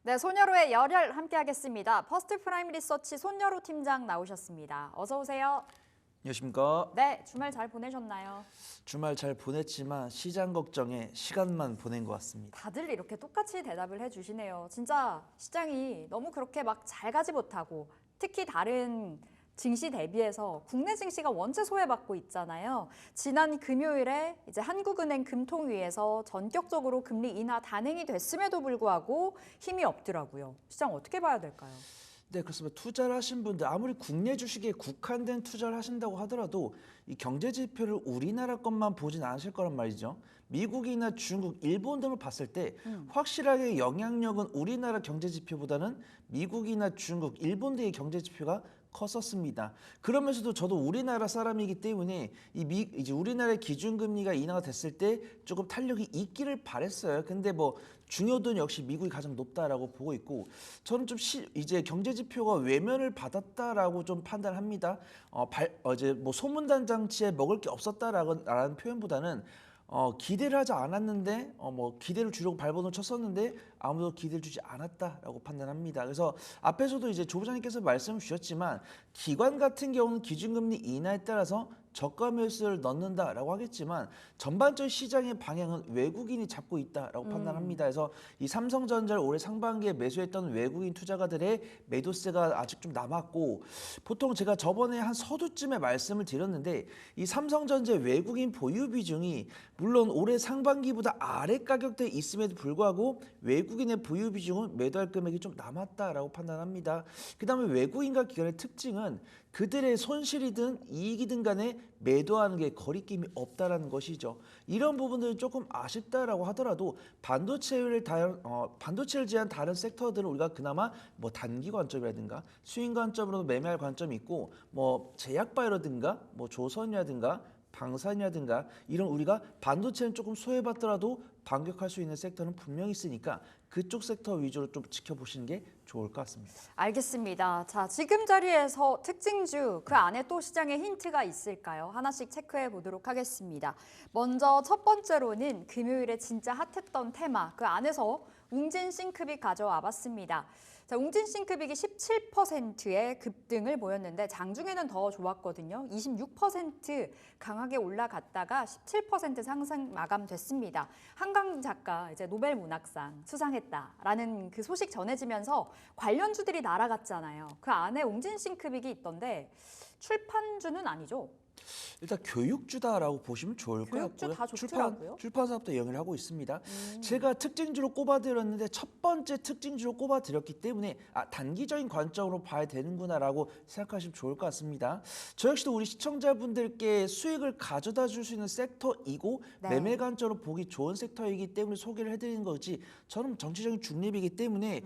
네, 손여로의 열혈 함께하겠습니다. 퍼스트 프라임 리서치 손여로 팀장 나오셨습니다. 어서 오세요. 안녕하십니까. 네, 주말 잘 보내셨나요? 주말 잘 보냈지만 시장 걱정에 시간만 보낸 것 같습니다. 다들 이렇게 똑같이 대답을 해주시네요. 진짜 시장이 너무 그렇게 막 잘 가지 못하고 특히 다른 증시 대비해서 국내 증시가 원체 소외받고 있잖아요. 지난 금요일에 이제 한국은행 금통위에서 전격적으로 금리 인하 단행이 됐음에도 불구하고 힘이 없더라고요. 시장 어떻게 봐야 될까요? 네, 그렇습니다. 투자를 하신 분들 아무리 국내 주식에 국한된 투자를 하신다고 하더라도 이 경제 지표를 우리나라 것만 보진 않으실 거란 말이죠. 미국이나 중국, 일본 등을 봤을 때 확실하게 영향력은 우리나라 경제 지표보다는 미국이나 중국, 일본 등의 경제 지표가 컸었습니다. 그러면서도 저도 우리나라 사람이기 때문에 이제 우리나라의 기준금리가 인하가 됐을 때 조금 탄력이 있기를 바랬어요. 근데 뭐 중요도는 역시 미국이 가장 높다라고 보고 있고, 저는 좀 이제 경제 지표가 외면을 받았다라고 좀 판단합니다. 이제 뭐 소문단 장치에 먹을 게 없었다라는 표현보다는 기대를 하지 않았는데 뭐 기대를 주려고 발버둥을 쳤었는데 아무도 기대를 주지 않았다라고 판단합니다. 그래서 앞에서도 이제 조 부장님께서 말씀 주셨지만 기관 같은 경우는 기준금리 인하에 따라서 저가 매수를 넣는다라고 하겠지만 전반적인 시장의 방향은 외국인이 잡고 있다라고 판단합니다. 그래서 이 삼성전자를 올해 상반기에 매수했던 외국인 투자가들의 매도세가 아직 좀 남았고, 보통 제가 저번에 한 서두쯤에 말씀을 드렸는데 이 삼성전자 외국인 보유 비중이 물론 올해 상반기보다 아래 가격대에 있음에도 불구하고 외국인의 보유 비중은 매도할 금액이 좀 남았다라고 판단합니다. 그다음에 외국인과 기관의 특징은 그들의 손실이든 이익이든 간에 매도하는 게 거리낌이 없다라는 것이죠. 이런 부분들은 조금 아쉽다라고 하더라도 반도체를 제한 다른 섹터들은 우리가 그나마 뭐 단기 관점이라든가 수익 관점으로도 매매할 관점이 있고, 뭐 제약바이오라든가 뭐 조선이라든가 방산이라든가 이런 우리가 반도체는 조금 소외받더라도 반격할 수 있는 섹터는 분명히 있으니까 그쪽 섹터 위주로 좀 지켜보시는 게 좋을 것 같습니다. 알겠습니다. 자, 지금 자리에서 특징주 그 안에 또 시장에 힌트가 있을까요? 하나씩 체크해 보도록 하겠습니다. 먼저 첫 번째로는 금요일에 진짜 핫했던 테마 그 안에서 웅진 싱크빅 가져와 봤습니다. 자, 웅진 싱크빅이 17%의 급등을 보였는데 장중에는 더 좋았거든요. 26% 강하게 올라갔다가 17% 상승 마감됐습니다. 한강 작가 이제 노벨 문학상 수상했다라는 그 소식 전해지면서 관련주들이 날아갔잖아요. 그 안에 웅진 싱크빅이 있던데 출판주는 아니죠? 일단 교육주다라고 보시면 좋을 것 교육주 같고요. 다 좋더라고요. 출판사업도 영위를 하고 있습니다. 제가 특징주로 꼽아드렸는데 첫 번째 특징주로 꼽아드렸기 때문에 단기적인 관점으로 봐야 되는구나라고 생각하시면 좋을 것 같습니다. 저 역시도 우리 시청자분들께 수익을 가져다 줄 수 있는 섹터이고 네. 매매 관점으로 보기 좋은 섹터이기 때문에 소개를 해드리는 거지, 저는 정치적인 중립이기 때문에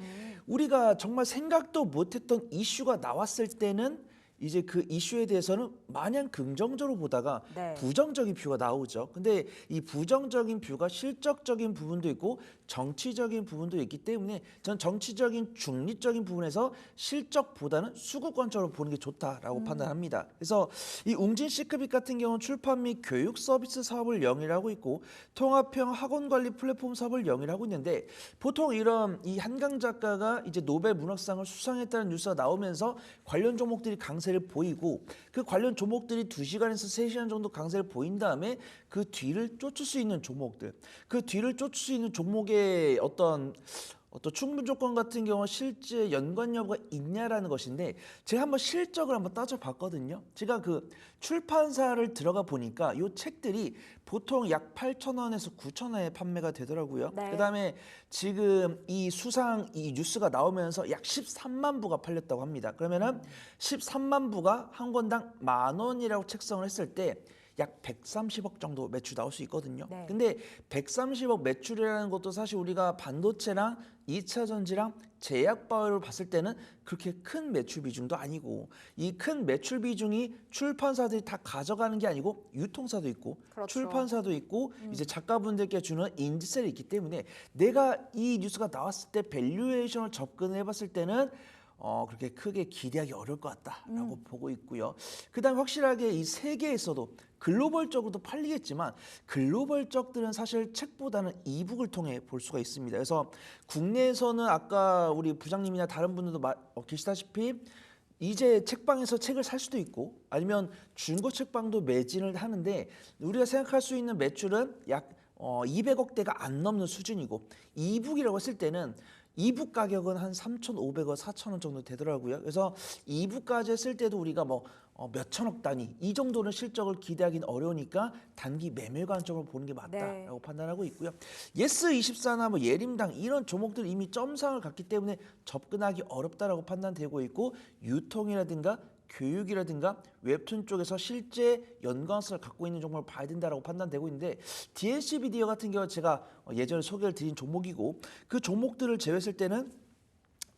우리가 정말 생각도 못했던 이슈가 나왔을 때는 이제 그 이슈에 대해서는 마냥 긍정적으로 보다가 네. 부정적인 뷰가 나오죠. 근데 이 부정적인 뷰가 실적적인 부분도 있고 정치적인 부분도 있기 때문에 전 정치적인 중립적인 부분에서 실적보다는 수급 관점으로 보는 게 좋다라고 판단합니다. 그래서 이 웅진 시크빅 같은 경우는 출판 및 교육 서비스 사업을 영위를 하고 있고 통합형 학원 관리 플랫폼 사업을 영위를 하고 있는데, 보통 이런 이 한강 작가가 이제 노벨 문학상을 수상했다는 뉴스가 나오면서 관련 종목들이 강세를 보이고, 그 관련 종목들이 2시간에서 3시간 정도 강세를 보인 다음에 그 뒤를 쫓을 수 있는 종목들, 그 뒤를 쫓을 수 있는 종목의 어떤 충분 조건 같은 경우 실제 연관 여부가 있냐라는 것인데, 제가 한번 실적을 한번 따져봤거든요. 제가 그 출판사를 들어가 보니까 이 책들이 보통 약 8,000원에서 9,000원에 판매가 되더라고요. 네. 그다음에 지금 이 뉴스가 나오면서 약 13만 부가 팔렸다고 합니다. 그러면은 13만 부가 한 권당 10,000원이라고 책정을 했을 때 약 130억 정도 매출 나올 수 있거든요. 네. 근데 130억 매출이라는 것도 사실 우리가 반도체랑 2차 전지랑 제약바이오를 봤을 때는 그렇게 큰 매출 비중도 아니고, 이 큰 매출 비중이 출판사들이 다 가져가는 게 아니고 유통사도 있고 그렇죠. 출판사도 있고 이제 작가분들께 주는 인지세를 있기 때문에 내가 이 뉴스가 나왔을 때 밸류에이션을 접근을 해봤을 때는 그렇게 크게 기대하기 어려울 것 같다라고 보고 있고요. 그다음 확실하게 이 세계에서도 글로벌적으로도 팔리겠지만 글로벌적들은 사실 책보다는 이북을 통해 볼 수가 있습니다. 그래서 국내에서는 아까 우리 부장님이나 다른 분들도 계시다시피 이제 책방에서 책을 살 수도 있고 아니면 중고 책방도 매진을 하는데 우리가 생각할 수 있는 매출은 약 200억대가 안 넘는 수준이고 이북이라고 했을 때는 이북 가격은 한 3,500원, 4,000원 정도 되더라고요. 그래서 이북까지 했을 때도 우리가 몇천억 단위 이 정도는 실적을 기대하기는 어려우니까 단기 매매 관점으로 보는 게 맞다라고 판단하고 있고요. 예스24나 예림당 이런 종목들 이미 점상을 갔기 때문에 접근하기 어렵다라고 판단되고 있고 유통이라든가 교육이라든가 웹툰 쪽에서 실제 연관성을 갖고 있는 종목을 봐야 된다라고 판단되고 있는데 DNC 비디오 같은 경우 제가 예전에 소개를 드린 종목이고 그 종목들을 제외했을 때는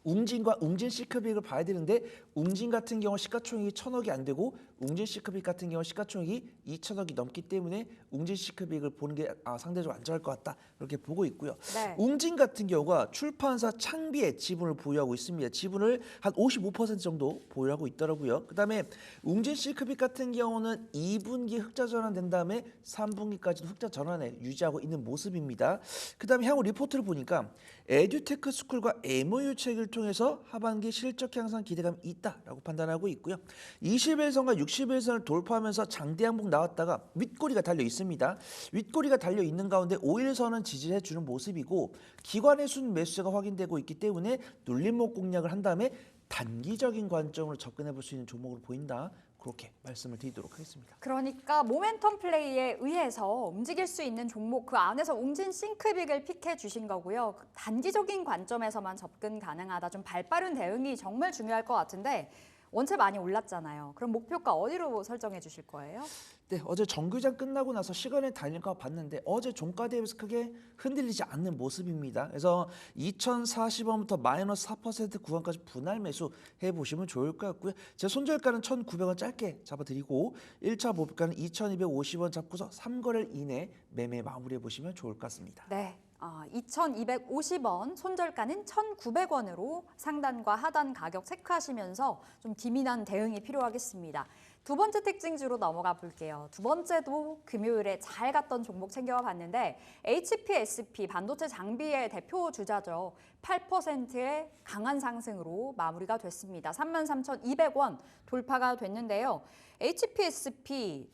웅진과 웅진 시크빅을 봐야 되는데 웅진 같은 경우 시가총액이 1,000억이 안 되고 웅진 시크빅 같은 경우 시가총액이 2,000억이 넘기 때문에 웅진 시크빅을 보는 게 상대적으로 안전할 것 같다 이렇게 보고 있고요. 네. 웅진 같은 경우가 출판사 창비의 지분을 보유하고 있습니다. 지분을 한 55% 정도 보유하고 있더라고요. 그다음에 웅진 시크빅 같은 경우는 2분기 흑자 전환된 다음에 3분기까지도 흑자 전환에 유지하고 있는 모습입니다. 그다음에 향후 리포트를 보니까 에듀테크 스쿨과 MOU 체결 통해서 하반기 실적 향상 기대감이 있다라고 판단하고 있고요. 21선과 61선을 돌파하면서 장대 양봉 나왔다가 윗꼬리가 달려 있습니다. 윗꼬리가 달려 있는 가운데 51선은 지지해 주는 모습이고 기관의 순 매수세가 확인되고 있기 때문에 눌림목 공략을 한 다음에 단기적인 관점으로 접근해 볼 수 있는 종목으로 보인다. 그렇게 말씀을 드리도록 하겠습니다. 그러니까 모멘텀 플레이에 의해서 움직일 수 있는 종목 그 안에서 웅진 싱크빅을 픽해 주신 거고요. 단기적인 관점에서만 접근 가능하다. 좀 발빠른 대응이 정말 중요할 것 같은데 원체 많이 올랐잖아요. 그럼 목표가 어디로 설정해 주실 거예요? 네, 어제 정규장 끝나고 나서 시간의 단일가 봤는데 어제 종가 대비해서 크게 흔들리지 않는 모습입니다. 그래서 2,040원부터 마이너스 4% 구간까지 분할 매수 해보시면 좋을 것 같고요. 제 손절가는 1,900원 짧게 잡아드리고 1차 목표가는 2,250원 잡고서 3거래일 이내 매매 마무리해 보시면 좋을 것 같습니다. 네. 2,250원, 손절가는 1,900원으로 상단과 하단 가격 체크하시면서 좀 기민한 대응이 필요하겠습니다. 두 번째 특징주로 넘어가 볼게요. 두 번째도 금요일에 잘 갔던 종목 챙겨와 봤는데 HPSP 반도체 장비의 대표 주자죠. 8%의 강한 상승으로 마무리가 됐습니다. 33,200원 돌파가 됐는데요. HPSP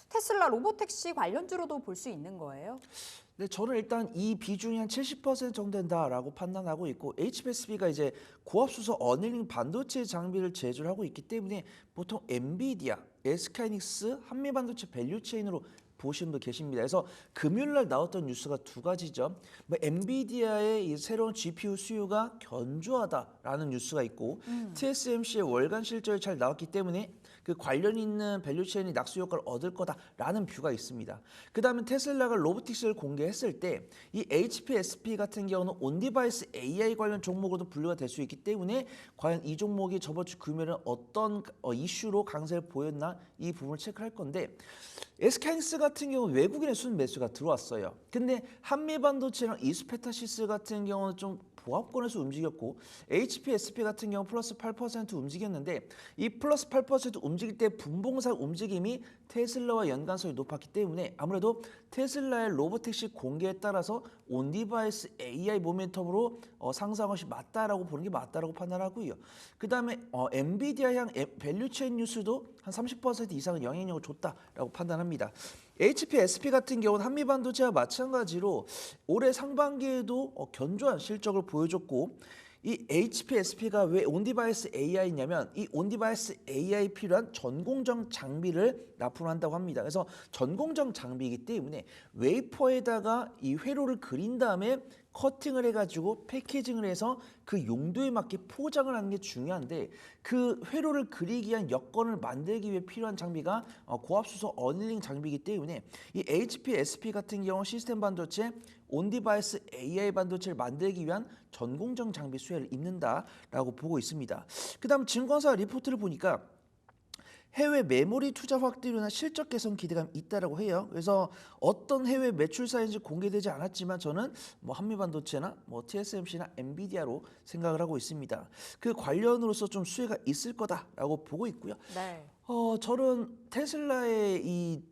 테슬라 로보택시 관련주로도 볼 수 있는 거예요? 네, 저는 일단 이 비중이 한 70% 정도 된다라고 판단하고 있고 HPSP가 이제 고압수소 어닝 반도체 장비를 제조를 하고 있기 때문에 보통 엔비디아, SK하이닉스, 한미반도체 밸류체인으로 보시는 분 계십니다. 그래서 금요일 날 나왔던 뉴스가 두 가지죠. 엔비디아의 이 새로운 GPU 수요가 견조하다라는 뉴스가 있고 TSMC의 월간 실적이 잘 나왔기 때문에 그 관련 있는 밸류체인이 낙수 효과를 얻을 거다라는 뷰가 있습니다. 그 다음에 테슬라가 로보틱스를 공개했을 때 이 HPSP 같은 경우는 온디바이스 AI 관련 종목으로도 분류가 될 수 있기 때문에 과연 이 종목이 저번 주 금요일은 어떤 이슈로 강세를 보였나 이 부분을 체크할 건데 SK하이닉스 같은 경우는 외국인의 순 매수가 들어왔어요. 근데 한미반도체랑 이스페타시스 같은 경우는 좀 보합권에서 움직였고 HPSP 같은 경우 플러스 8% 움직였는데 이 플러스 8% 움직일 때 분봉상 움직임이 테슬라와 연관성이 높았기 때문에 아무래도 테슬라의 로보택시 공개에 따라서 온디바이스 AI 모멘텀으로 상승한 것이 맞다라고 보는 게 맞다라고 판단하고요. 그 다음에 엔비디아 향 밸류체인 뉴스도 한 30% 이상은 영향력을 줬다라고 판단합니다. HPSP 같은 경우는 한미반도체와 마찬가지로 올해 상반기에도 견조한 실적을 보여줬고 이 HPSP가 왜 온디바이스 AI냐면 이 온디바이스 AI 필요한 전공정 장비를 납품한다고 합니다. 그래서 전공정 장비이기 때문에 웨이퍼에다가 이 회로를 그린 다음에 커팅을 해가지고 패키징을 해서 그 용도에 맞게 포장을 하는 게 중요한데 그 회로를 그리기 위한 여건을 만들기 위해 필요한 장비가 고압수소 어닐링 장비이기 때문에 이 HPSP 같은 경우 시스템 반도체 온디바이스 AI 반도체를 만들기 위한 전공정 장비 수혜를 입는다라고 보고 있습니다. 그 다음 증권사 리포트를 보니까 해외 메모리 투자 확대로나 실적 개선 기대감이 있다라고 해요. 그래서 어떤 해외 매출사인지 공개되지 않았지만 저는 뭐 한미반도체나 뭐 TSMC나 엔비디아로 생각을 하고 있습니다. 그 관련으로서 좀 수혜가 있을 거다라고 보고 있고요. 네. 저는 테슬라의 이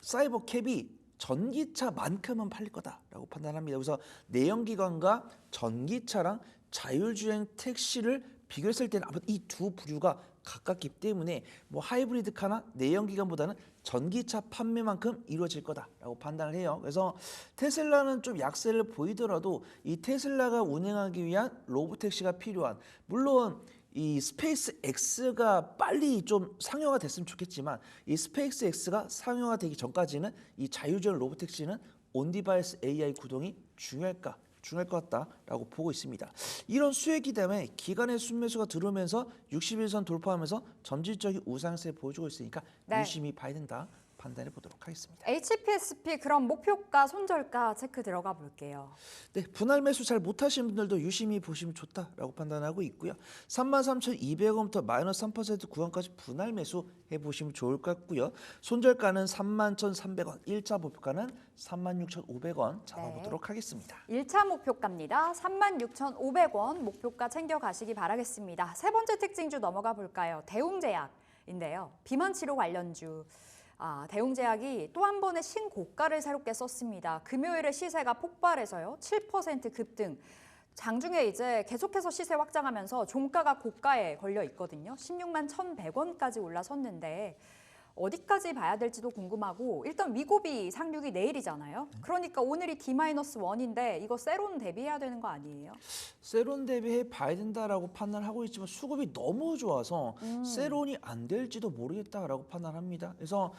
사이버 캡이 전기차만큼은 팔릴 거다라고 판단합니다. 그래서 내연기관과 전기차랑 자율주행 택시를 비교했을 때는 아마 이 두 부류가 가깝기 때문에 뭐 하이브리드 카나 내연기관보다는 전기차 판매만큼 이루어질 거다라고 판단을 해요. 그래서 테슬라는 좀 약세를 보이더라도 이 테슬라가 운행하기 위한 로보택시가 필요한, 물론 이 스페이스 X가 빨리 좀 상용화 됐으면 좋겠지만 이 스페이스 X가 상용화 되기 전까지는 이 자율주행 로보택시는 온디바이스 AI 구동이 중요할 것 같다라고 보고 있습니다. 이런 수혜 기대에 기관의 순매수가 들어오면서 61선 돌파하면서 점진적인 우상세 보여주고 있으니까 네. 유심히 봐야 된다 판단해 보도록 하겠습니다. HPSP 그럼 목표가 손절가 체크 들어가 볼게요. 네, 분할 매수 잘 못하시는 분들도 유심히 보시면 좋다라고 판단하고 있고요. 33,200원부터 마이너스 3% 구간까지 분할 매수 해보시면 좋을 것 같고요. 손절가는 31,300원, 1차 목표가는 36,500원 잡아보도록 하겠습니다. 1차 목표가입니다. 36,500원 목표가 챙겨가시기 바라겠습니다. 세 번째 특징주 넘어가 볼까요? 대웅제약인데요. 비만 치료 관련주. 대웅제약이 또 한 번의 신고가를 새롭게 썼습니다. 금요일에 시세가 폭발해서요. 7% 급등. 장중에 이제 계속해서 시세 확장하면서 종가가 고가에 걸려 있거든요. 16만 1,100원까지 올라섰는데 어디까지 봐야 될지도 궁금하고, 일단 위고비 상륙이 내일이잖아요. 그러니까 오늘이 D-1인데 이거 세론 대비해야 되는 거 아니에요? 세론 대비해 봐야 된다라고 판단하고 있지만 수급이 너무 좋아서 세론이 안 될지도 모르겠다라고 판단합니다. 그래서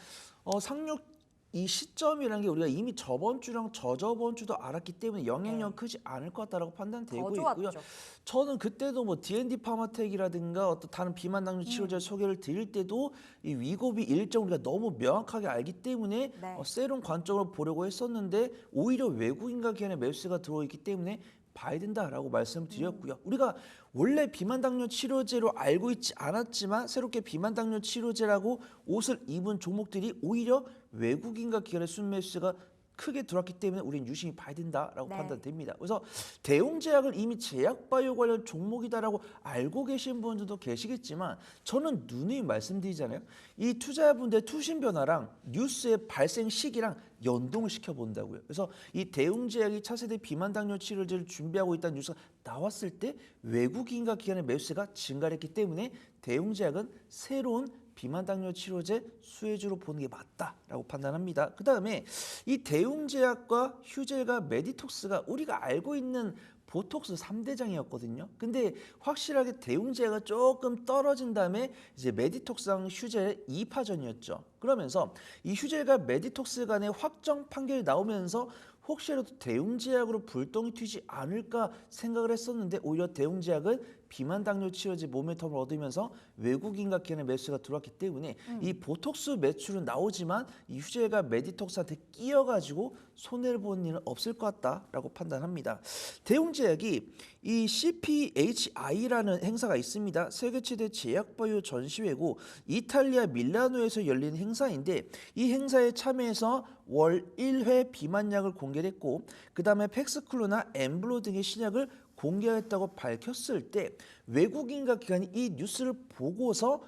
상륙 이 시점이라는 게 우리가 이미 저번 주랑 저저번 주도 알았기 때문에 영향력 크지 않을 것 같다라고 판단되고 더 있고요. 좋았죠. 저는 그때도 뭐 D&D 파마텍이라든가 어떤 다른 비만 당뇨 치료제 소개를 드릴 때도 이 위고비 일정 우리가 너무 명확하게 알기 때문에 네. 세론 관점으로 보려고 했었는데 오히려 외국인과 기관의 매수가 들어있기 때문에 봐야 된다라고 말씀드렸고요. 우리가 원래 비만 당뇨 치료제로 알고 있지 않았지만 새롭게 비만 당뇨 치료제라고 옷을 입은 종목들이 오히려 외국인과 기관의 순매수가 크게 들어왔기 때문에 우리는 유심히 봐야 된다라고 네. 판단됩니다. 그래서 대웅제약을 이미 제약바이오 관련 종목이다라고 알고 계신 분들도 계시겠지만 저는 누누이 말씀드리잖아요. 이 투자분들의 투신 변화랑 뉴스의 발생 시기랑 연동을 시켜본다고요. 그래서 이 대웅제약이 차세대 비만 당뇨 치료제를 준비하고 있다는 뉴스가 나왔을 때 외국인과 기관의 매수세가 증가했기 때문에 대웅제약은 새로운 비만 당뇨 치료제 수혜주로 보는 게 맞다라고 판단합니다. 그다음에 이 대웅제약과 휴젤과 메디톡스가 우리가 알고 있는 보톡스 3대장이었거든요. 근데 확실하게 대웅제약가 조금 떨어진 다음에 이제 메디톡스랑 휴젤의 2파전이었죠. 그러면서 이 휴젤과 메디톡스 간의 확정 판결이 나오면서 혹시라도 대웅제약으로 불똥이 튀지 않을까 생각을 했었는데 오히려 대웅제약은 비만 당뇨 치료제 모멘텀을 얻으면서 외국인과 기관의 매수가 들어왔기 때문에 이 보톡스 매출은 나오지만 이 휴젤과 메디톡스한테 끼어가지고 손해를 보는 일은 없을 것 같다라고 판단합니다. 대웅제약이 이 CPHI라는 행사가 있습니다. 세계 최대 제약바이오 전시회고 이탈리아 밀라노에서 열리는 행사인데 이 행사에 참여해서 월 1회 비만약을 공개했고 그 다음에 팩스클루나 엠블로 등의 신약을 공개했다고 밝혔을 때 외국인과 기관이 이 뉴스를 보고서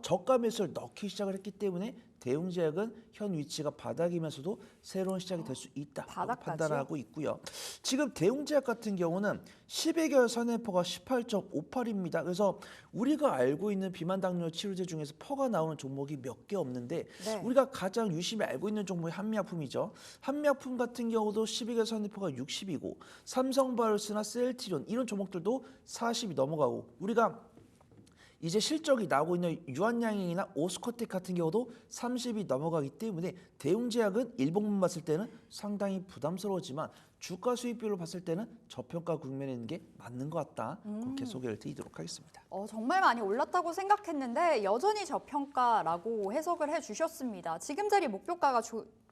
저가 매수를 넣기 시작을 했기 때문에 대웅제약은 현 위치가 바닥이면서도 새로운 시작이 될 수 있다 판단하고 있고요. 지금 대웅제약 같은 경우는 10개월 선행포가 18.58입니다. 그래서 우리가 알고 있는 비만 당뇨 치료제 중에서 퍼가 나오는 종목이 몇 개 없는데 네. 우리가 가장 유심히 알고 있는 종목이 한미약품이죠. 한미약품 같은 경우도 12개월 선행포가 60이고 삼성바이오스나 셀트리온 이런 종목들도 40이 넘어가고 우리가 이제 실적이 나오고 있는 유한양행이나 오스코텍 같은 경우도 30이 넘어가기 때문에 대웅제약은 일봉만 봤을 때는 상당히 부담스러우지만 주가 수익별로 봤을 때는 저평가 국면에 있는 게 맞는 것 같다. 그렇게 소개를 드리도록 하겠습니다. 정말 많이 올랐다고 생각했는데 여전히 저평가라고 해석을 해주셨습니다. 지금 자리 목표가가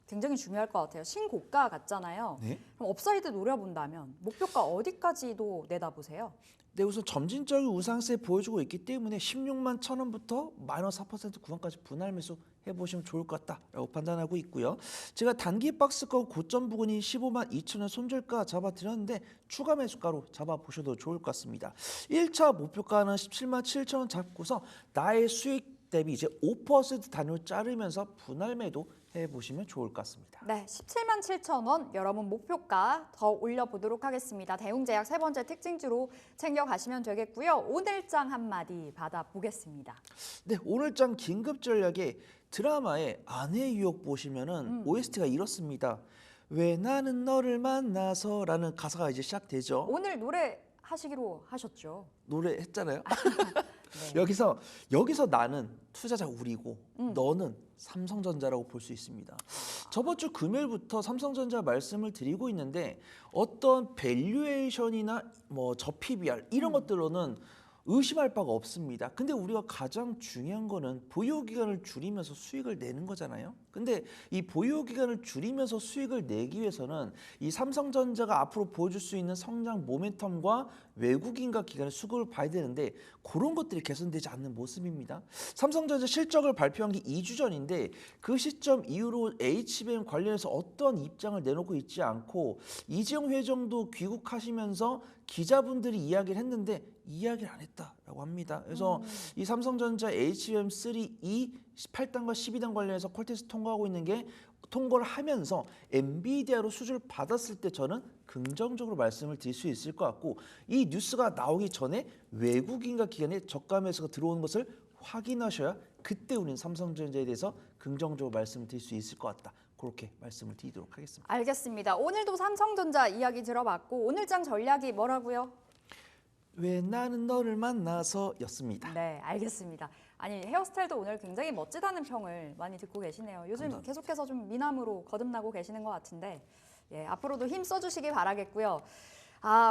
굉장히 중요할 것 같아요. 신고가 같잖아요. 네. 그럼 업사이드 노려본다면 목표가 어디까지도 내다보세요? 네, 우선 점진적인 우상세 보여주고 있기 때문에 16만 1,000원부터 마이너스 4% 구간까지 분할 매수 해보시면 좋을 것 같다라고 판단하고 있고요. 제가 단기 박스권 고점 부근이 15만 2천원 손절가 잡아드렸는데 추가 매수가로 잡아보셔도 좋을 것 같습니다. 1차 목표가는 17만 7천원 잡고서 나의 수익 대비 이제 5% 단위로 자르면서 분할 매도 해보시면 좋을 것 같습니다. 네, 17만 7천 원 여러분 목표가 더 올려보도록 하겠습니다. 대웅제약 세 번째 특징주로 챙겨가시면 되겠고요. 오늘장 한마디 받아보겠습니다. 네, 오늘장 긴급 전략에 드라마의 아내의 유혹 보시면은 OST가 이렇습니다. 왜 나는 너를 만나서라는 가사가 이제 시작되죠. 오늘 노래 하시기로 하셨죠? 노래 했잖아요. 네. 여기서 나는 투자자 우리고 너는 삼성전자라고 볼 수 있습니다. 저번 주 금요일부터 삼성전자 말씀을 드리고 있는데 어떤 밸류에이션이나 뭐 저 PBR 이런 것들로는 의심할 바가 없습니다. 근데 우리가 가장 중요한 거는 보유 기간을 줄이면서 수익을 내는 거잖아요. 근데 이 보유 기간을 줄이면서 수익을 내기 위해서는 이 삼성전자가 앞으로 보여줄 수 있는 성장 모멘텀과 외국인과 기관의 수급을 봐야 되는데 그런 것들이 개선되지 않는 모습입니다. 삼성전자 실적을 발표한 게 2주 전인데 그 시점 이후로 HBM 관련해서 어떤 입장을 내놓고 있지 않고 이재용 회장도 귀국하시면서 기자분들이 이야기를 했는데 이야기를 안 했다라고 합니다. 그래서 이 삼성전자 HBM3E 8단과 12단 관련해서 콜테스트 통과하고 있는 게 통과를 하면서 엔비디아로 수주를 받았을 때 저는 긍정적으로 말씀을 드릴 수 있을 것 같고 이 뉴스가 나오기 전에 외국인과 기관의 저가 매수가 들어오는 것을 확인하셔야 그때 우리는 삼성전자에 대해서 긍정적으로 말씀을 드릴 수 있을 것 같다. 그렇게 말씀을 드리도록 하겠습니다. 알겠습니다. 오늘도 삼성전자 이야기 들어봤고 오늘장 전략이 뭐라고요? 왜 나는 너를 만나서였습니다. 네, 알겠습니다. 아니 헤어스타일도 오늘 굉장히 멋지다는 평을 많이 듣고 계시네요. 요즘 감사합니다. 계속해서 좀 미남으로 거듭나고 계시는 것 같은데 예, 앞으로도 힘 써주시기 바라겠고요.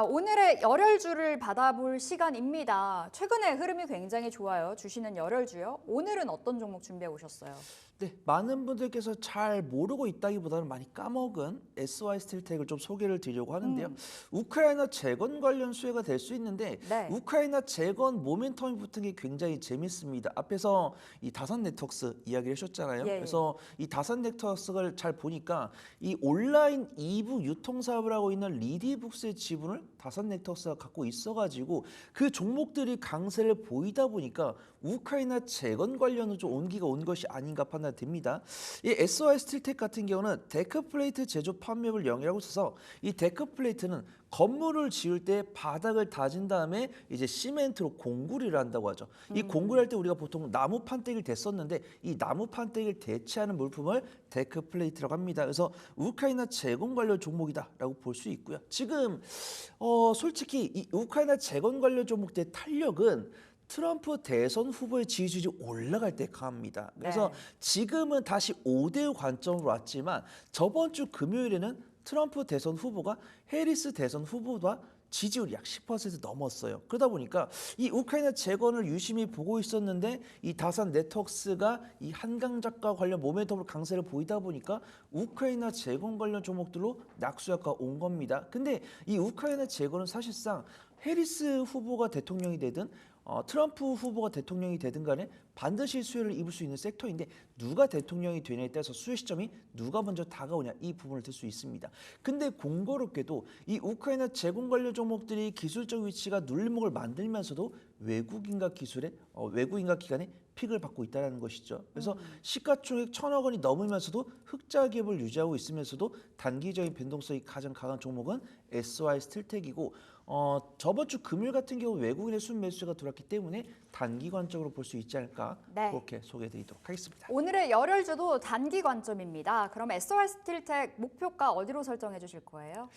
오늘의 열혈주를 받아볼 시간입니다. 최근에 흐름이 굉장히 좋아요. 주시는 열혈주요. 오늘은 어떤 종목 준비해 오셨어요? 네, 많은 분들께서 잘 모르고 있다기보다는 많이 까먹은 SY 스틸텍을 좀 소개를 드리려고 하는데요. 우크라이나 재건 관련 수혜가 될 수 있는데 네. 우크라이나 재건 모멘텀이 붙은 게 굉장히 재밌습니다. 앞에서 이 다산 네트워크스 이야기를 하셨잖아요. 예. 그래서 이 다산 네트워크스를 잘 보니까 이 온라인 2부 유통 사업을 하고 있는 리디북스의 지분을 다산 네트워크스가 갖고 있어가지고 그 종목들이 강세를 보이다 보니까 우크라이나 재건 관련은 좀 온기가 온 것이 아닌가 판단됩니다. 이 SY 스틸텍 같은 경우는 데크플레이트 제조 판매업을 영위하고 있어서 이 데크플레이트는 건물을 지을 때 바닥을 다진 다음에 이제 시멘트로 공구리를 한다고 하죠. 이 공구리 할 때 우리가 보통 나무 판때기를 댔었는데 이 나무 판때기를 대체하는 물품을 데크플레이트라고 합니다. 그래서 우크라이나 재건 관련 종목이다라고 볼 수 있고요. 지금 솔직히 이 우크라이나 재건 관련 종목들의 탄력은 트럼프 대선 후보의 지지율이 올라갈 때 강합니다. 그래서 네. 지금은 다시 5대5 관점으로 왔지만 저번 주 금요일에는 트럼프 대선 후보가 해리스 대선 후보와 지지율이 약 10% 넘었어요. 그러다 보니까 이 우크라이나 재건을 유심히 보고 있었는데 이 다산 네트워크스가 이 한강작과 관련 모멘텀으로 강세를 보이다 보니까 우크라이나 재건 관련 종목들로 낙수효과가 온 겁니다. 근데 이 우크라이나 재건은 사실상 해리스 후보가 대통령이 되든 트럼프 후보가 대통령이 되든 간에 반드시 수혜를 입을 수 있는 섹터인데 누가 대통령이 되냐에 따라서 수혜 시점이 누가 먼저 다가오냐 이 부분을 들 수 있습니다. 근데 공교롭게도 이 우크라이나 재건 관련 종목들이 기술적 위치가 눌림목을 만들면서도 외국인과 기관의 픽을 받고 있다는 것이죠. 그래서 시가총액 1,000억 원이 넘으면서도 흑자 기업을 유지하고 있으면서도 단기적인 변동성이 가장 강한 종목은 SY 스틸텍이고 저번 주 금요일 같은 경우 외국인의 순매수가 들어왔기 때문에 단기 관점으로 볼 수 있지 않을까 네. 그렇게 소개해드리도록 하겠습니다. 오늘의 열혈주도 단기 관점입니다. 그럼 SR 스틸텍 목표가 어디로 설정해 주실 거예요?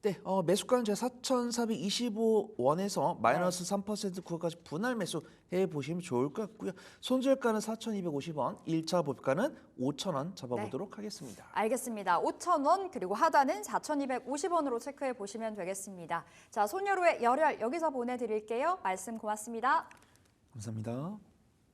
네, 매수가는 제가 4,425원에서 마이너스 3% 구간까지 분할 매수해 보시면 좋을 것 같고요. 손절가는 4,250원, 1차 목표가는 5,000원 잡아보도록 하겠습니다. 알겠습니다. 5,000원 그리고 하단은 4,250원으로 체크해 보시면 되겠습니다. 자, 손여루의 열혈 여기서 보내드릴게요. 말씀 고맙습니다. 감사합니다.